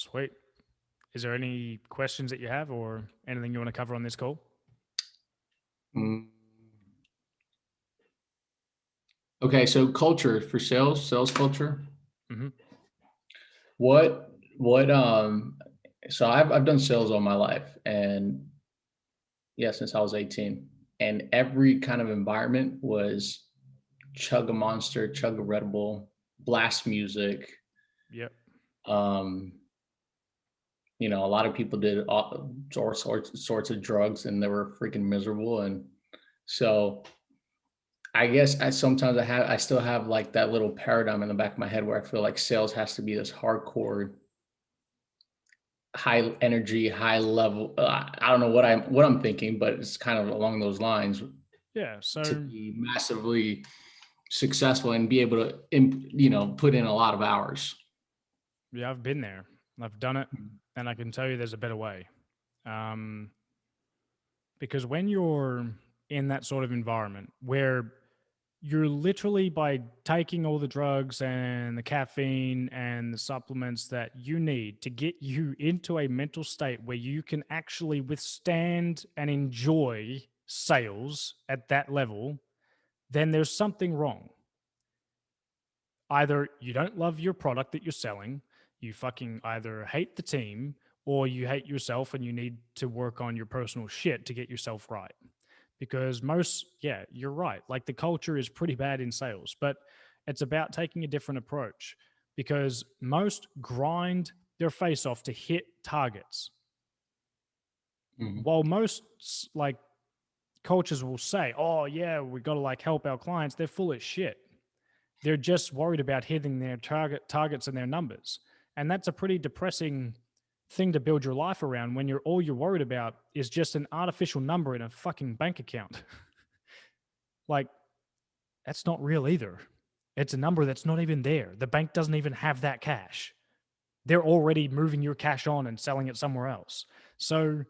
Sweet. Is there any questions that you have or anything you want to cover on this call? Mm. Okay, so culture for sales culture. Hmm. What so I've done sales all my life, and yeah, since I was 18. And every kind of environment was chug a monster, chug a Red Bull, blast music. Yep. Um, a lot of people did all sorts of drugs, and they were freaking miserable. And so I guess I still have like that little paradigm in the back of my head where I feel like sales has to be this hardcore, high energy, high level. I don't know what I'm thinking, but it's kind of along those lines Yeah. to So, be massively successful and be able to, put in a lot of hours. yeah, I've been there. I've done it. And I can tell you there's a better way. Um, because when you're in that sort of environment where you're literally by taking all the drugs and the caffeine and the supplements that you need to get you into a mental state where you can actually withstand and enjoy sales at that level, then there's something wrong. Either you don't love your product that you're selling, you fucking either hate the team, or you hate yourself and you need to work on your personal shit to get yourself right. Because yeah, you're right. Like the culture is pretty bad in sales, but it's about taking a different approach because most grind their face off to hit targets. Mhm. While most like coaches will say, oh, yeah, we got to like help our clients, they're full of shit. They're just worried about hitting their targets and their numbers. And that's a pretty depressing thing to build your life around when all you're worried about is just an artificial number in a fucking bank account. Like that's not real either. It's a number that's not even there. The bank doesn't even have that cash. They're already moving your cash on and selling it somewhere else. So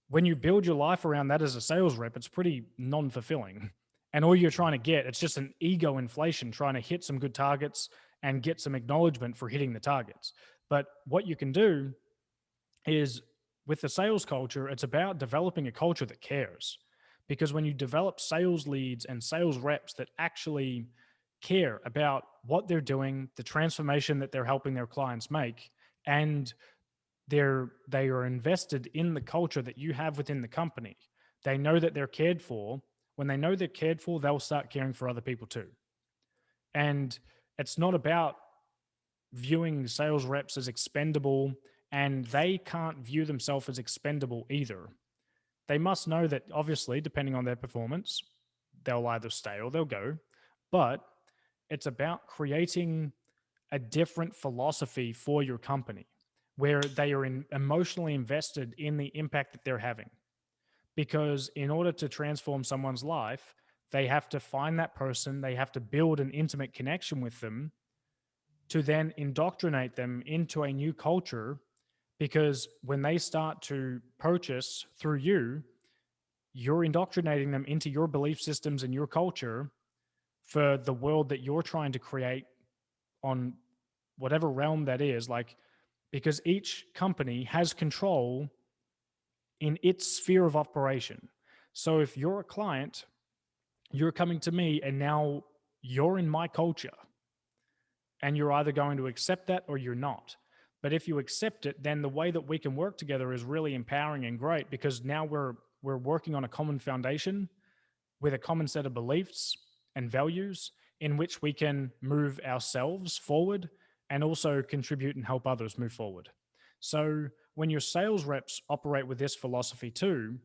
when you build your life around that as a sales rep, it's pretty non-fulfilling. And all you're trying to get, it's just an ego inflation, trying to hit some good targets and get some acknowledgement for hitting the targets. But what you can do is with the sales culture, it's about developing a culture that cares. Because when you develop sales leads and sales reps that actually care about what they're doing, the transformation that they're helping their clients make, and they are invested in the culture that you have within the company. They know that they're cared for. When they know they're cared for, they'll start caring for other people too. And it's not about viewing sales reps as expendable, and they can't view themselves as expendable either. They must know that obviously, depending on their performance, they'll either stay or they'll go. But it's about creating a different philosophy for your company where they are emotionally invested in the impact that they're having. Because in order to transform someone's life, they have to find that person, they have to build an intimate connection with them to then indoctrinate them into a new culture. Because when they start to purchase through you, you're indoctrinating them into your belief systems and your culture for the world that you're trying to create on whatever realm that is. Like, because each company has control in its sphere of operation. So if you're a client, you're coming to me and now you're in my culture, and you're either going to accept that or you're not. But if you accept it, then the way that we can work together is really empowering and great because now we're working on a common foundation with a common set of beliefs and values in which we can move ourselves forward and also contribute and help others move forward. So when your sales reps operate with this philosophy too,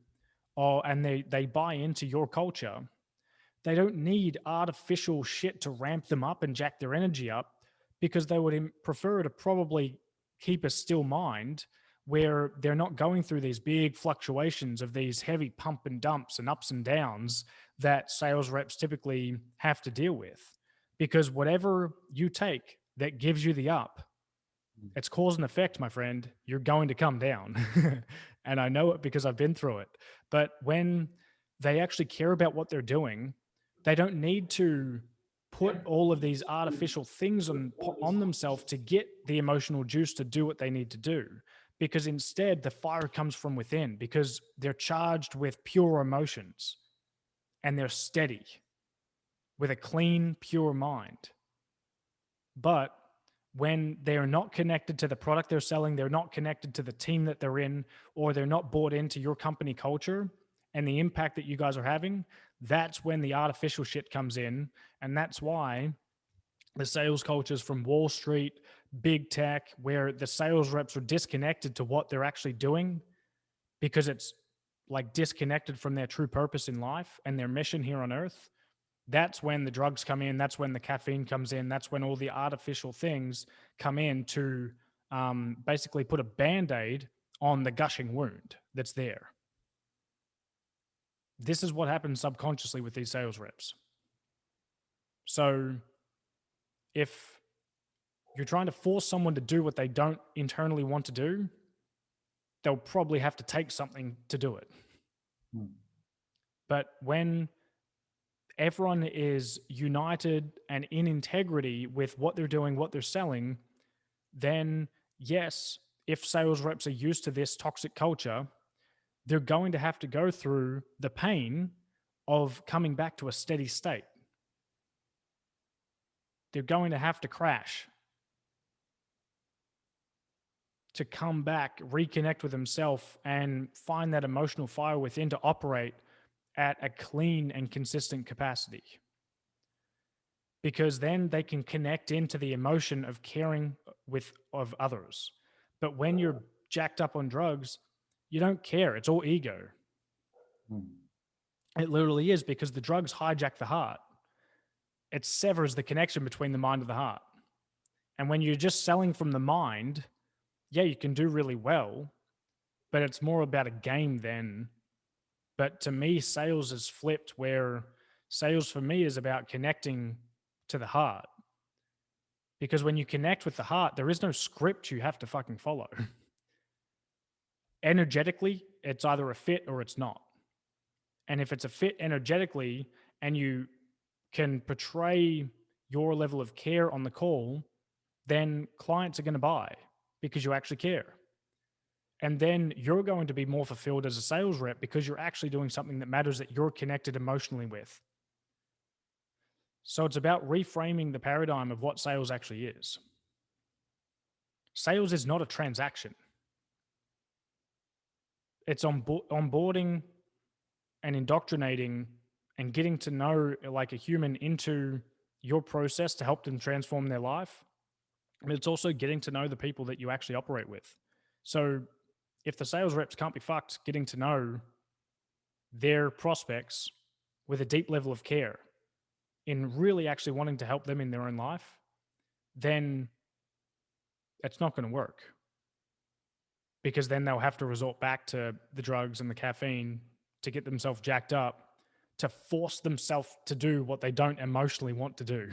and they buy into your culture, they don't need artificial shit to ramp them up and jack their energy up because they would prefer to probably keep a still mind where they're not going through these big fluctuations of these heavy pump and dumps and ups and downs that sales reps typically have to deal with. Because whatever you take that gives you the up, it's cause and effect, my friend. You're going to come down. And I know it because I've been through it. But when they actually care about what they're doing, they don't need to put all of these artificial things on themselves to get the emotional juice to do what they need to do. Because instead, the fire comes from within, because they're charged with pure emotions and they're steady with a clean, pure mind. But when they're not connected to the product they're selling, they're not connected to the team that they're in, or they're not bought into your company culture and the impact that you guys are having, that's when the artificial shit comes in. And that's why the sales cultures from Wall Street, big tech, where the sales reps are disconnected to what they're actually doing, because it's like disconnected from their true purpose in life and their mission here on earth. That's when the drugs come in. That's when the caffeine comes in. That's when all the artificial things come in to basically put a Band-Aid on the gushing wound that's there. This is what happens subconsciously with these sales reps. So if you're trying to force someone to do what they don't internally want to do, they'll probably have to take something to do it. But when everyone is united and in integrity with what they're doing, what they're selling, then yes, if sales reps are used to this toxic culture, they're going to have to go through the pain of coming back to a steady state. They're going to have to crash to come back, reconnect with themselves, and find that emotional fire within to operate at a clean and consistent capacity. Because then they can connect into the emotion of caring of others. But when you're jacked up on drugs, you don't care. It's all ego. It literally is, because the drugs hijack the heart. It severs the connection between the mind and the heart. And when you're just selling from the mind, yeah, you can do really well, but it's more about a game then. But to me, sales is flipped, where sales for me is about connecting to the heart. Because when you connect with the heart, there is no script you have to fucking follow. Energetically, it's either a fit or it's not. And if it's a fit energetically and you can portray your level of care on the call, then clients are going to buy because you actually care. And then you're going to be more fulfilled as a sales rep because you're actually doing something that matters, that you're connected emotionally with. So it's about reframing the paradigm of what sales actually is. Sales is not a transaction. It's onboarding and indoctrinating and getting to know like a human into your process to help them transform their life. But it's also getting to know the people that you actually operate with. So if the sales reps can't be fucked getting to know their prospects with a deep level of care in really actually wanting to help them in their own life, then it's not going to work. Because then they'll have to resort back to the drugs and the caffeine to get themselves jacked up, to force themselves to do what they don't emotionally want to do.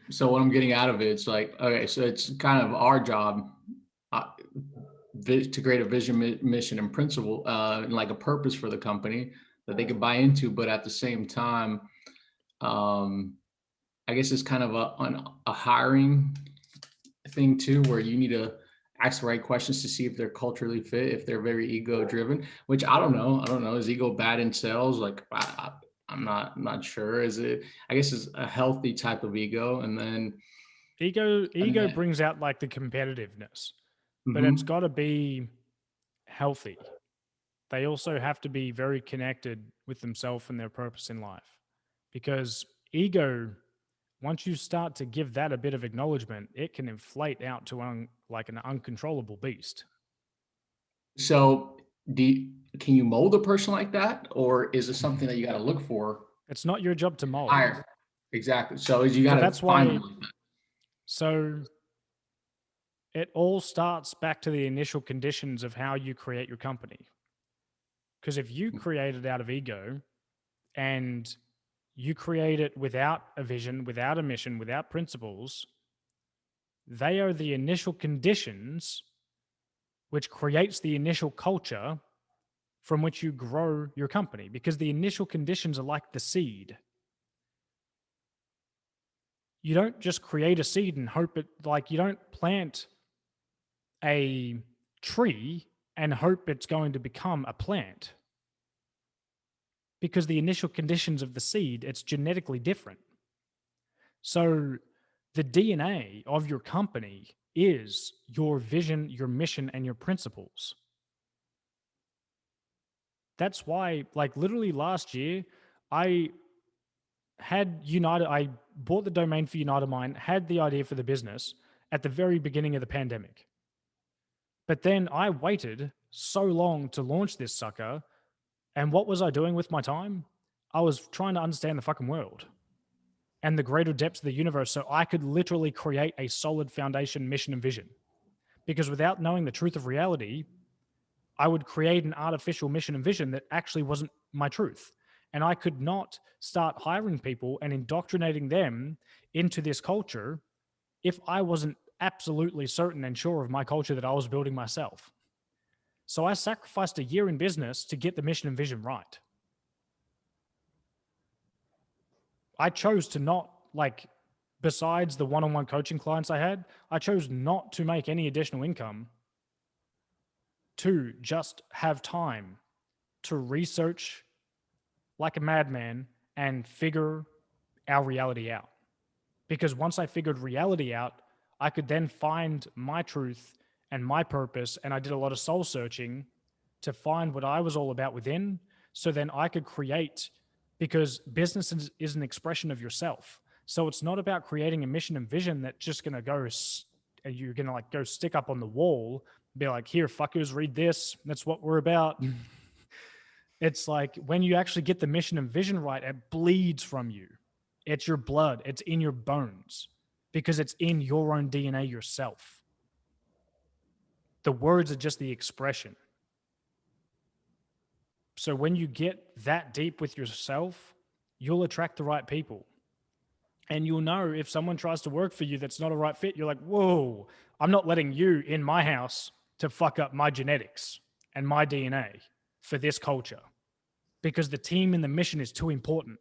So what I'm getting out of it, it's like, okay, so it's kind of our job to create a vision, mission, and principle, and like a purpose for the company that they could buy into. But at the same time, I guess it's kind of a hiring thing too, where you need to ask the right questions to see if they're culturally fit, if they're very ego driven, which I don't know. Is ego bad in sales? Like, I'm not sure. Is it, I guess it's a healthy type of ego. And then ego brings out like the competitiveness, but it's got to be healthy. They also have to be very connected with themselves and their purpose in life, because ego, once you start to give that a bit of acknowledgement, it can inflate out to like an uncontrollable beast. So can you mold a person like that, or is it something that you got to look for? It's not your job to mold. Higher. Exactly. So you got to find them like that. So it all starts back to the initial conditions of how you create your company. Because if you create it out of ego and you create it without a vision, without a mission, without principles, they are the initial conditions which creates the initial culture from which you grow your company, because the initial conditions are like the seed. You don't just create a seed and hope it, like, you don't plant a tree and hope it's going to become a plant, because the initial conditions of the seed, it's genetically different. So the DNA of your company is your vision, your mission, and your principles. That's why, like, literally last year, I I bought the domain for UnitedMind, had the idea for the business at the very beginning of the pandemic. But then I waited so long to launch this sucker. And what was I doing with my time? I was trying to understand the fucking world and the greater depths of the universe so I could literally create a solid foundation, mission, and vision. Because without knowing the truth of reality, I would create an artificial mission and vision that actually wasn't my truth. And I could not start hiring people and indoctrinating them into this culture if I wasn't absolutely certain and sure of my culture that I was building myself. So I sacrificed a year in business to get the mission and vision right. I chose to not, like, besides the one-on-one coaching clients I had, I chose not to make any additional income, to just have time to research like a madman and figure our reality out. Because once I figured reality out, I could then find my truth and my purpose. And I did a lot of soul searching to find what I was all about within. So then I could create, because business is an expression of yourself. So it's not about creating a mission and vision that's just going to go, and you're going to like go stick up on the wall, be like, here, fuckers, read this. That's what we're about. It's like when you actually get the mission and vision right, it bleeds from you. It's your blood, it's in your bones, because it's in your own DNA yourself. The words are just the expression. So when you get that deep with yourself, you'll attract the right people. And you'll know if someone tries to work for you that's not a right fit, you're like, whoa, I'm not letting you in my house to fuck up my genetics and my DNA for this culture, because the team and the mission is too important.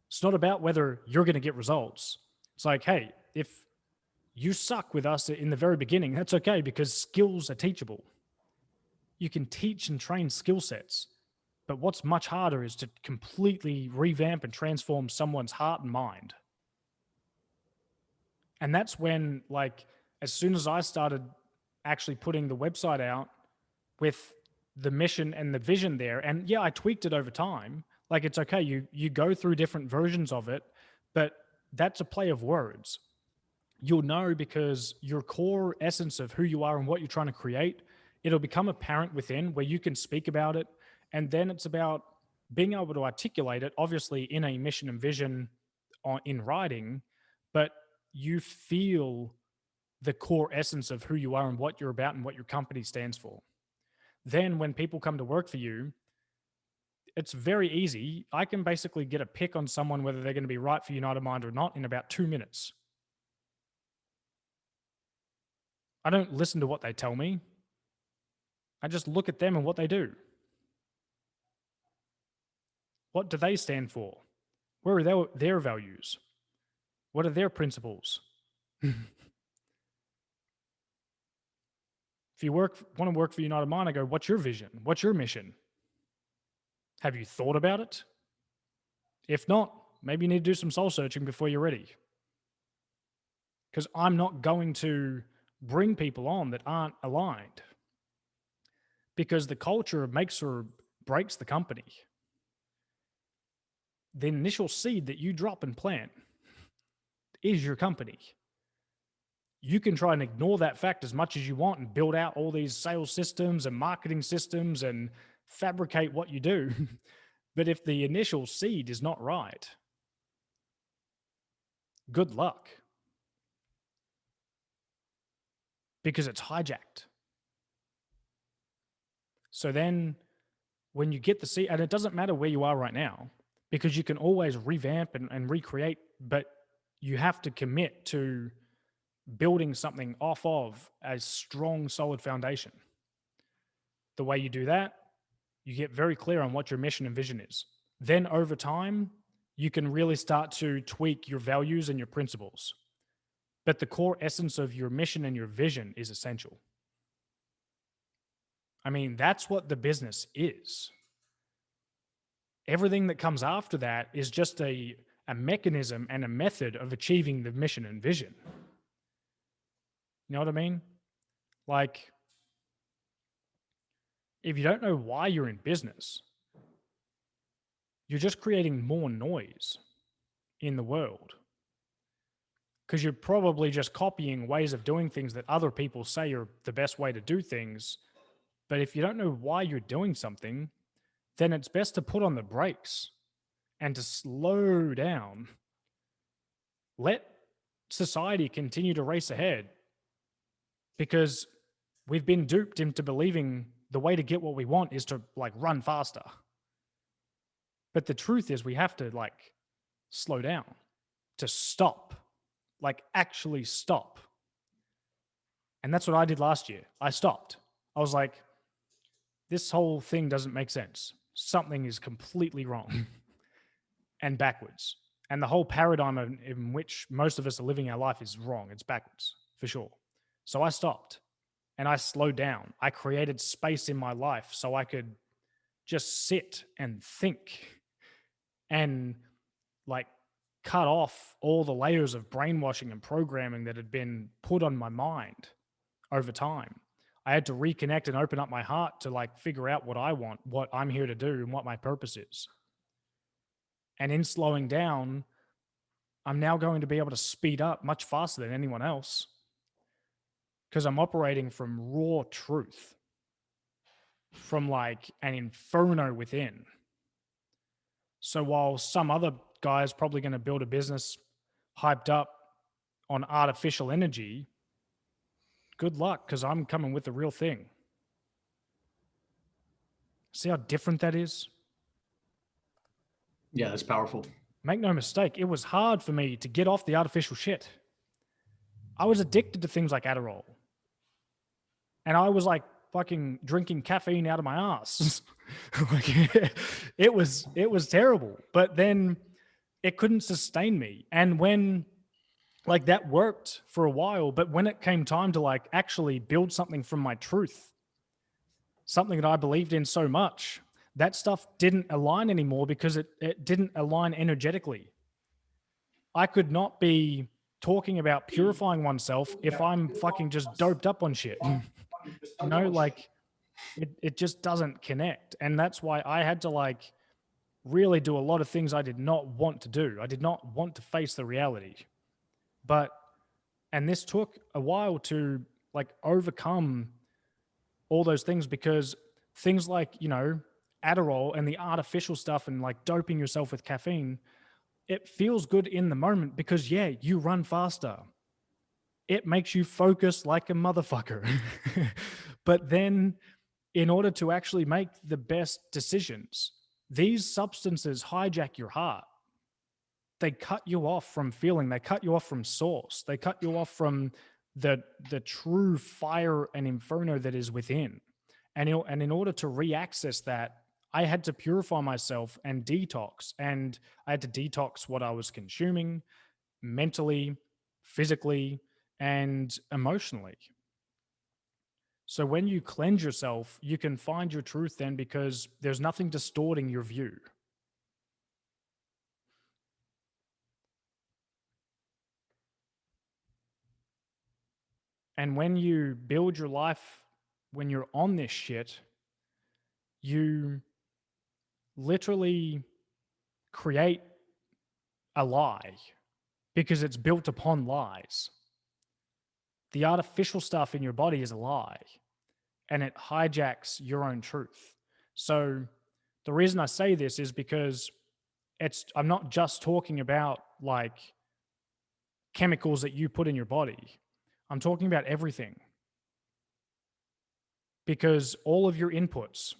It's not about whether you're going to get results. It's like, hey, if you suck with us in the very beginning, that's okay, because skills are teachable. You can teach and train skill sets. But what's much harder is to completely revamp and transform someone's heart and mind. And that's when, like, as soon as I started actually putting the website out with the mission and the vision there, and yeah, I tweaked it over time. Like, it's okay, you go through different versions of it, but that's a play of words. You'll know, because your core essence of who you are and what you're trying to create, it'll become apparent within, where you can speak about it. And then it's about being able to articulate it, obviously in a mission and vision in writing, but you feel the core essence of who you are and what you're about and what your company stands for. Then when people come to work for you, it's very easy. I can basically get a pick on someone whether they're going to be right for UnitedMind or not in about 2 minutes. I don't listen to what they tell me. I just look at them and what they do. What do they stand for? Where are their values? What are their principles? If you want to work for UnitedMind, I go, what's your vision? What's your mission? Have you thought about it? If not, maybe you need to do some soul searching before you're ready. Because I'm not going to bring people on that aren't aligned. Because the culture makes or breaks the company. The initial seed that you drop and plant is your company. You can try and ignore that fact as much as you want and build out all these sales systems and marketing systems and fabricate what you do. But if the initial seed is not right, good luck. Because it's hijacked. So then when you get the seed, and it doesn't matter where you are right now, because you can always revamp and recreate, but you have to commit to building something off of a strong, solid foundation. The way you do that, you get very clear on what your mission and vision is. Then over time, you can really start to tweak your values and your principles. But the core essence of your mission and your vision is essential. I mean, that's what the business is. Everything that comes after that is just a mechanism and a method of achieving the mission and vision. You know what I mean? Like, if you don't know why you're in business, you're just creating more noise in the world, because you're probably just copying ways of doing things that other people say are the best way to do things. But if you don't know why you're doing something, then it's best to put on the brakes and to slow down. Let society continue to race ahead, because we've been duped into believing the way to get what we want is to like run faster. But the truth is we have to like slow down, to stop, like actually stop. And that's what I did last year. I stopped. I was like, this whole thing doesn't make sense. Something is completely wrong and backwards. And the whole paradigm in which most of us are living our life is wrong. It's backwards, for sure. So I stopped and I slowed down. I created space in my life so I could just sit and think and like cut off all the layers of brainwashing and programming that had been put on my mind over time. I had to reconnect and open up my heart to like figure out what I want, what I'm here to do, and what my purpose is. And in slowing down, I'm now going to be able to speed up much faster than anyone else, because I'm operating from raw truth, from like an inferno within. So while some other guy is probably going to build a business hyped up on artificial energy, good luck, because I'm coming with the real thing. See how different that is? Yeah, that's powerful. Make no mistake, it was hard for me to get off the artificial shit. I was addicted to things like Adderall. And I was like fucking drinking caffeine out of my ass. Like, it was terrible. But then it couldn't sustain me. And when like that worked for a while, but when it came time to like actually build something from my truth, something that I believed in so much, that stuff didn't align anymore, because it didn't align energetically. I could not be talking about purifying oneself if I'm fucking just doped up on shit. You know, like it just doesn't connect. And that's why I had to like really do a lot of things I did not want to do. I did not want to face the reality. And this took a while to like overcome all those things, because things like, you know, Adderall and the artificial stuff and like doping yourself with caffeine, it feels good in the moment because, yeah, you run faster. It makes you focus like a motherfucker. But then, in order to actually make the best decisions, these substances hijack your heart. They cut you off from feeling, they cut you off from source, they cut you off from the true fire and inferno that is within. And in order to re-access that, I had to purify myself and detox. And I had to detox what I was consuming mentally, physically, and emotionally. So when you cleanse yourself, you can find your truth then, because there's nothing distorting your view. And when you build your life, when you're on this shit, you literally create a lie, because it's built upon lies. The artificial stuff in your body is a lie, and it hijacks your own truth. So the reason I say this is because I'm not just talking about like chemicals that you put in your body. I'm talking about everything. Because all of your inputs,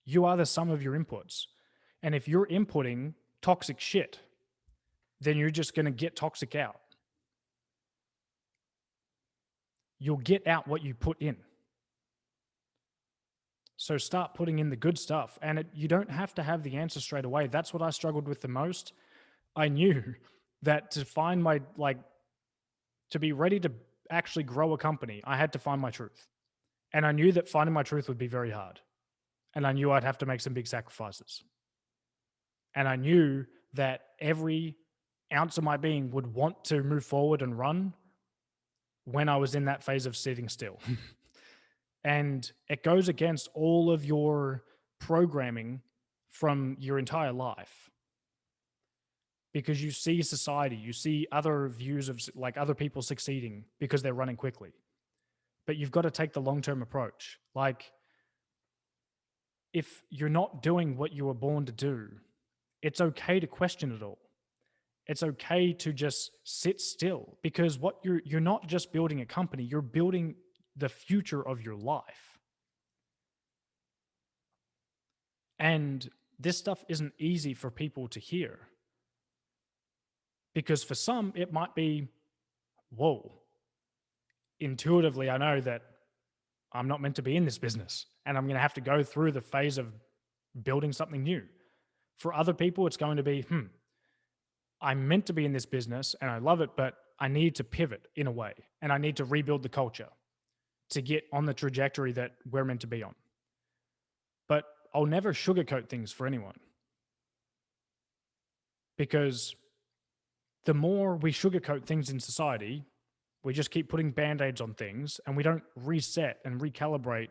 you are the sum of your inputs. And if you're inputting toxic shit, then you're just going to get toxic out. You'll get out what you put in. So start putting in the good stuff. And you don't have to have the answer straight away. That's what I struggled with the most. I knew that to find my, like, to be ready to actually grow a company, I had to find my truth. And I knew that finding my truth would be very hard. And I knew I'd have to make some big sacrifices. And I knew that every ounce of my being would want to move forward and run when I was in that phase of sitting still. And it goes against all of your programming from your entire life, because you see society, you see other views of like other people succeeding because they're running quickly. But you've got to take the long-term approach. Like, if you're not doing what you were born to do, it's okay to question it all. It's okay to just sit still, because what you're not just building a company, you're building the future of your life. And this stuff isn't easy for people to hear, because for some it might be, whoa, intuitively I know that I'm not meant to be in this business and I'm going to have to go through the phase of building something new. For other people, it's going to be, I'm meant to be in this business and I love it, but I need to pivot in a way and I need to rebuild the culture to get on the trajectory that we're meant to be on. But I'll never sugarcoat things for anyone, because the more we sugarcoat things in society, we just keep putting band-aids on things and we don't reset and recalibrate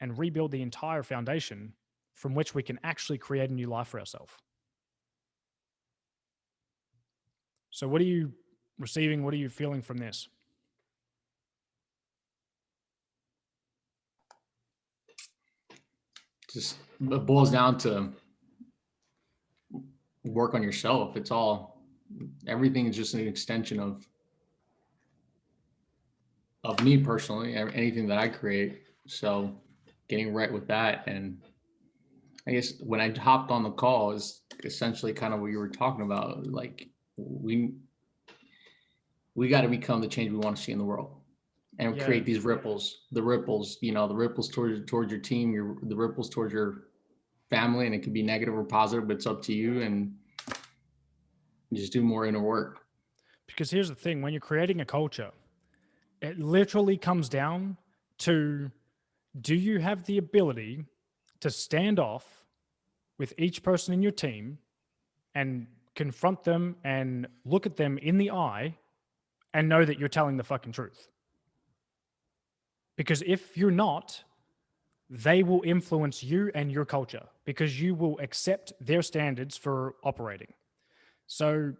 and rebuild the entire foundation from which we can actually create a new life for ourselves. So what are you receiving? What are you feeling from this? Just it boils down to work on yourself. It's all, everything is just an extension of me personally, anything that I create. So getting right with that. And I guess when I hopped on the call is essentially kind of what you were talking about. Like, we got to become the change we want to see in the world, and create these ripples, the ripples towards your team, the ripples towards your family. And it could be negative or positive, but it's up to you, and just do more inner work. Because here's the thing, when you're creating a culture, it literally comes down to, do you have the ability to stand off with each person in your team and confront them and look at them in the eye and know that you're telling the fucking truth? Because if you're not, they will influence you and your culture, because you will accept their standards for operating. So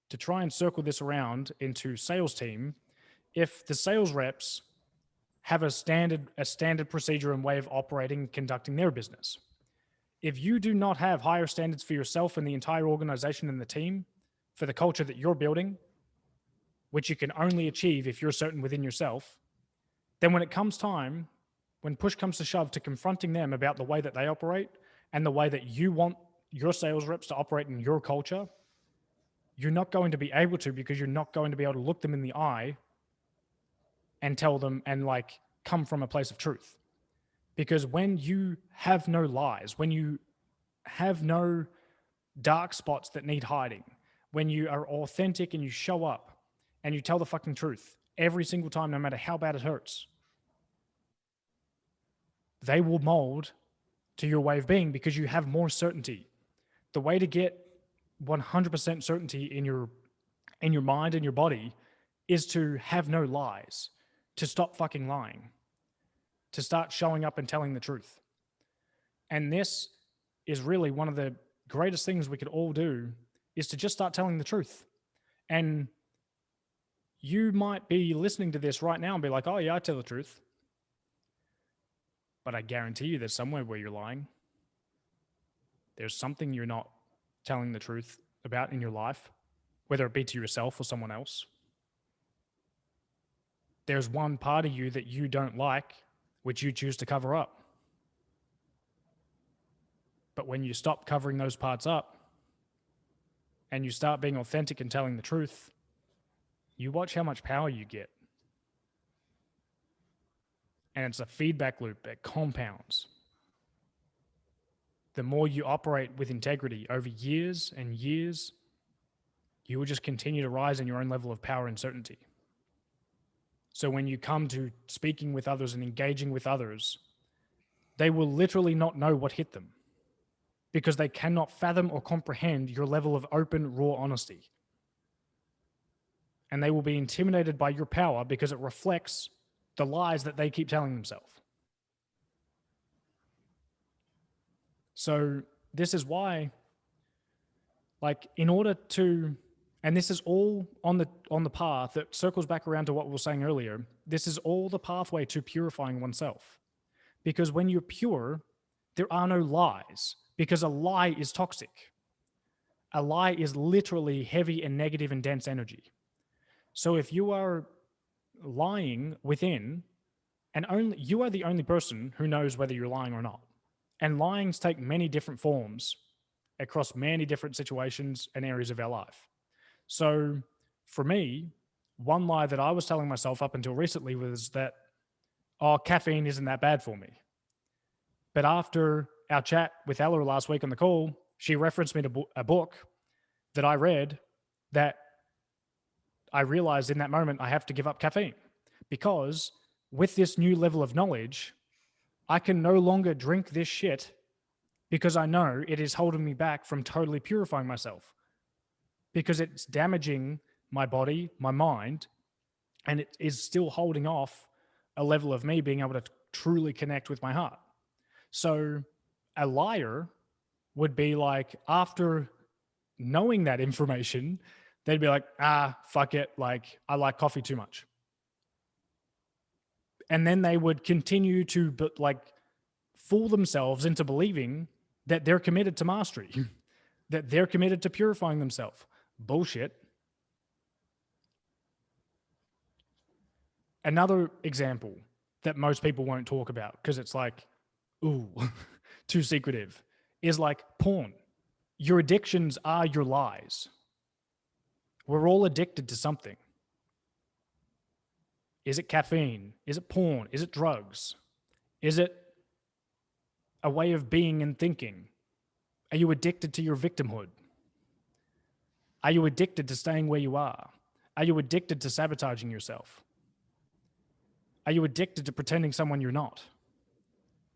to try and circle this around into sales team, if the sales reps have a standard procedure and way of operating, conducting their business, if you do not have higher standards for yourself and the entire organization and the team for the culture that you're building, which you can only achieve if you're certain within yourself, then when it comes time, when push comes to shove to confronting them about the way that they operate and the way that you want your sales reps to operate in your culture, you're not going to be able to, because you're not going to be able to look them in the eye and tell them and like come from a place of truth. Because when you have no lies, when you have no dark spots that need hiding, when you are authentic and you show up and you tell the fucking truth every single time, no matter how bad it hurts, they will mold to your way of being, because you have more certainty. The way to get 100% certainty in your mind and your body is to have no lies, to stop fucking lying, to start showing up and telling the truth. And this is really one of the greatest things we could all do, is to just start telling the truth. And you might be listening to this right now and be like, oh yeah, I tell the truth. But I guarantee you there's somewhere where you're lying. There's something you're not telling the truth about in your life, whether it be to yourself or someone else. There's one part of you that you don't like, which you choose to cover up. But when you stop covering those parts up and you start being authentic and telling the truth, you watch how much power you get. And it's a feedback loop that compounds. The more you operate with integrity over years and years, you will just continue to rise in your own level of power and certainty. So when you come to speaking with others and engaging with others, they will literally not know what hit them because they cannot fathom or comprehend your level of open, raw honesty. And they will be intimidated by your power because it reflects the lies that they keep telling themselves. So this is why, like, in order to, and this is all on the path that circles back around to what we were saying earlier, this is all the pathway to purifying oneself. Because when you're pure, there are no lies, because a lie is toxic. A lie is literally heavy and negative and dense energy. So if you are lying within, and only you are the only person who knows whether you're lying or not. And lyings take many different forms across many different situations and areas of our life. So for me, one lie that I was telling myself up until recently was that, oh, caffeine isn't that bad for me. But after our chat with Ella last week on the call, she referenced me to a book that I read that I realized in that moment I have to give up caffeine, because with this new level of knowledge, I can no longer drink this shit because I know it is holding me back from totally purifying myself, because it's damaging my body, my mind, and it is still holding off a level of me being able to truly connect with my heart. So a liar would be like, after knowing that information, they'd be like, fuck it, like, I like coffee too much. And then they would continue to fool themselves into believing that they're committed to mastery, that they're committed to purifying themselves. Bullshit. Another example that most people won't talk about because it's like, ooh, too secretive, is like porn. Your addictions are your lies. We're all addicted to something. Is it caffeine? Is it porn? Is it drugs? Is it a way of being and thinking? Are you addicted to your victimhood? Are you addicted to staying where you are? Are you addicted to sabotaging yourself? Are you addicted to pretending someone you're not?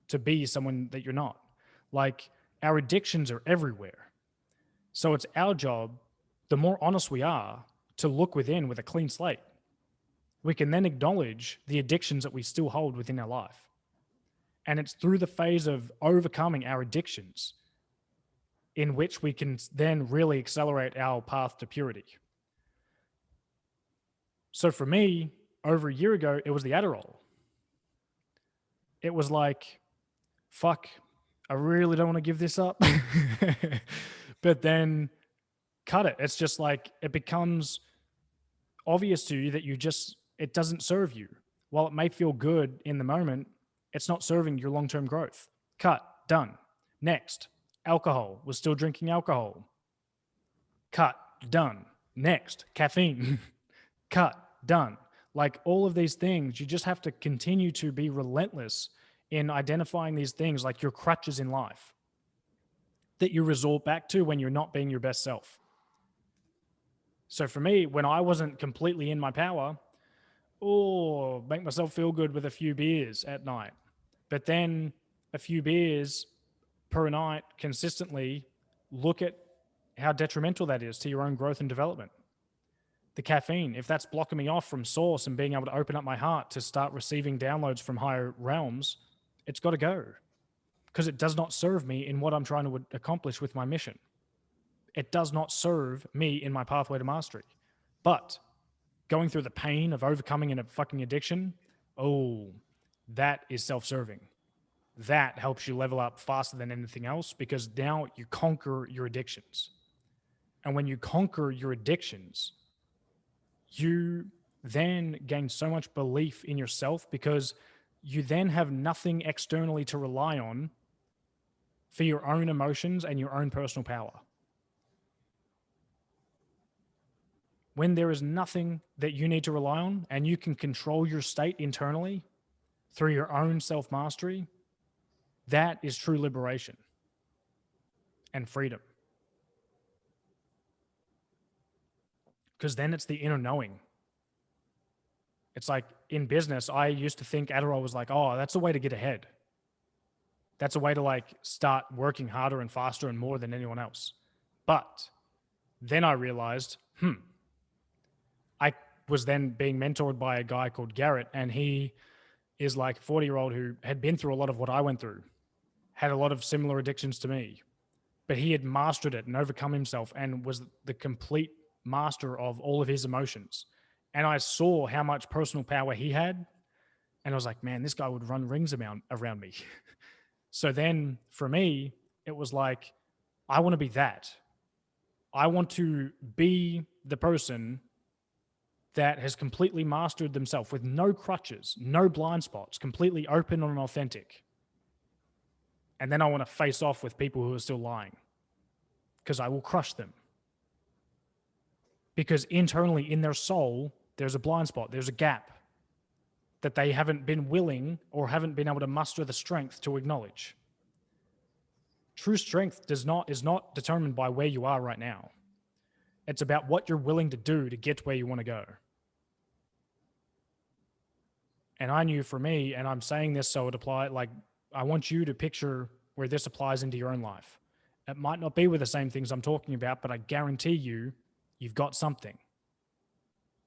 To be someone that you're not? Like, our addictions are everywhere. So it's our job, the more honest we are, to look within with a clean slate. We can then acknowledge the addictions that we still hold within our life. And it's through the phase of overcoming our addictions in which we can then really accelerate our path to purity. So for me, over a year ago, it was the Adderall. It was like, fuck, I really don't want to give this up. But then cut it. It's just like, it becomes obvious to you that it doesn't serve you. While it may feel good in the moment, it's not serving your long-term growth. Cut, done. Next, alcohol. Was still drinking alcohol. Cut, done. Next, caffeine. Cut, done. Like, all of these things, you just have to continue to be relentless in identifying these things like your crutches in life that you resort back to when you're not being your best self. So for me, when I wasn't completely in my power, make myself feel good with a few beers at night. But then a few beers per night consistently, look at how detrimental that is to your own growth and development. The caffeine, if that's blocking me off from source and being able to open up my heart to start receiving downloads from higher realms, it's got to go, because it does not serve me in what I'm trying to accomplish with my mission. It does not serve me in my pathway to mastery. But going through the pain of overcoming a fucking addiction, that is self-serving. That helps you level up faster than anything else, because now you conquer your addictions. And when you conquer your addictions, you then gain so much belief in yourself, because you then have nothing externally to rely on for your own emotions and your own personal power. When there is nothing that you need to rely on and you can control your state internally, through your own self-mastery, that is true liberation and freedom. Because then it's the inner knowing. It's like in business, I used to think Adderall was like, oh, that's a way to get ahead. That's a way to like start working harder and faster and more than anyone else. But then I realized, I was then being mentored by a guy called Garrett, and he is like a 40-year-old who had been through a lot of what I went through, had a lot of similar addictions to me, but he had mastered it and overcome himself and was the complete master of all of his emotions. And I saw how much personal power he had. And I was like, man, this guy would run rings around me. So then for me, it was like, I want to be that. I want to be the person that has completely mastered themselves with no crutches, no blind spots, completely open and authentic. And then I want to face off with people who are still lying, because I will crush them. Because internally in their soul, there's a blind spot, there's a gap that they haven't been willing or haven't been able to muster the strength to acknowledge. True strength is not determined by where you are right now. It's about what you're willing to do to get where you want to go. And I knew for me, and I'm saying this so it applies, like, I want you to picture where this applies into your own life. It might not be with the same things I'm talking about, but I guarantee you've got something.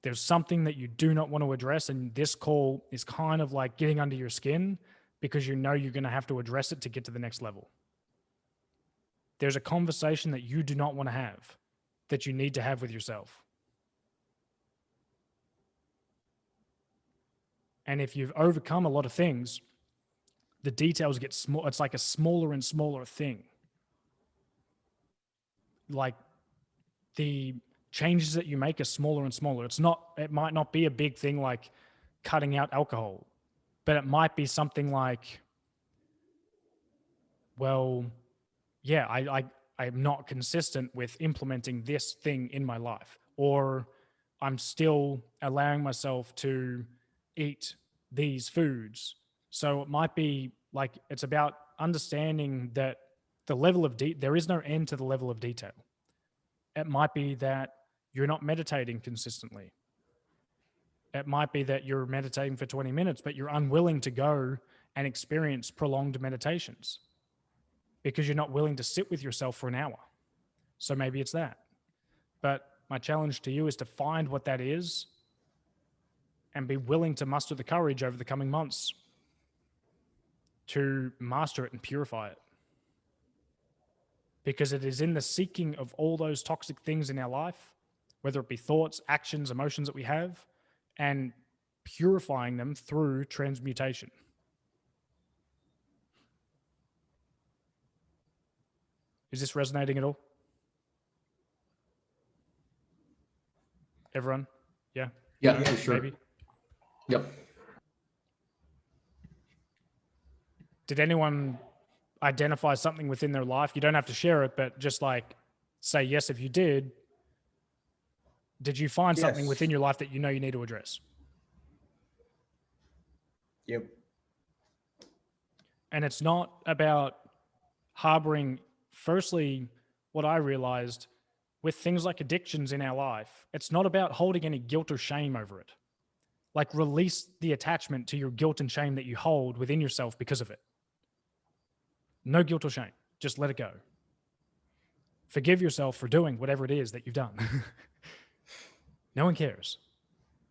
There's something that you do not want to address, and this call is kind of like getting under your skin because you know you're going to have to address it to get to the next level. There's a conversation that you do not want to have, that you need to have with yourself. And if you've overcome a lot of things, the details get small. It's like a smaller and smaller thing. Like the changes that you make are smaller and smaller. It might not be a big thing like cutting out alcohol, but it might be something like, well, yeah, I'm not consistent with implementing this thing in my life, or I'm still allowing myself to eat these foods. So it might be like, it's about understanding that the level of there is no end to the level of detail. It might be that you're not meditating consistently. It might be that you're meditating for 20 minutes, but you're unwilling to go and experience prolonged meditations because you're not willing to sit with yourself for an hour. So maybe it's that. But my challenge to you is to find what that is and be willing to muster the courage over the coming months to master it and purify it. Because it is in the seeking of all those toxic things in our life, whether it be thoughts, actions, emotions that we have, and purifying them through transmutation. Is this resonating at all? Everyone? Yeah? Yeah, for sure. Maybe? Yep. Did anyone identify something within their life? You don't have to share it, but just like say yes if you did. Did you find something within your life that you know you need to address? Yep. And it's not about harboring. Firstly, what I realized with things like addictions in our life, it's not about holding any guilt or shame over it. Like, release the attachment to your guilt and shame that you hold within yourself because of it. No guilt or shame. Just let it go. Forgive yourself for doing whatever it is that you've done. No one cares.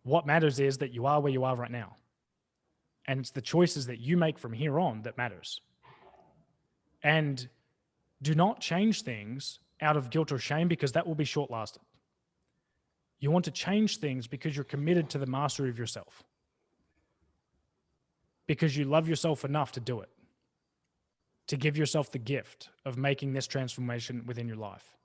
What matters is that you are where you are right now. And it's the choices that you make from here on that matters. And do not change things out of guilt or shame, because that will be short-lasting. You want to change things because you're committed to the mastery of yourself. Because you love yourself enough to do it. To give yourself the gift of making this transformation within your life.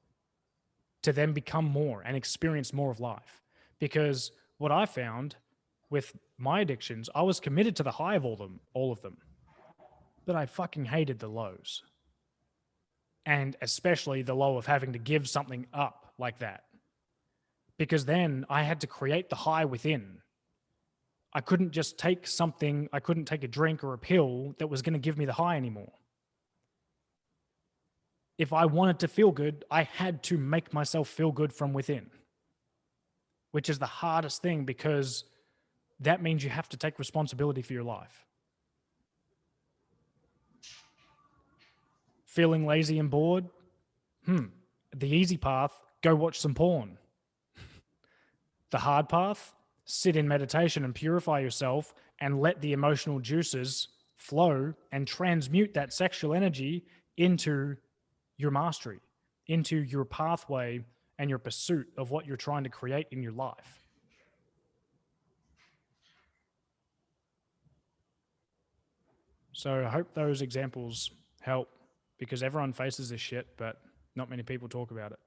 To then become more and experience more of life. Because what I found with my addictions, I was committed to the high of all of them. But I fucking hated the lows. And especially the low of having to give something up like that. Because then I had to create the high within. I couldn't just take something, I couldn't take a drink or a pill that was going to give me the high anymore. If I wanted to feel good, I had to make myself feel good from within, which is the hardest thing because that means you have to take responsibility for your life. Feeling lazy and bored? The easy path, go watch some porn. The hard path, sit in meditation and purify yourself and let the emotional juices flow and transmute that sexual energy into your mastery, into your pathway and your pursuit of what you're trying to create in your life. So I hope those examples help because everyone faces this shit, but not many people talk about it.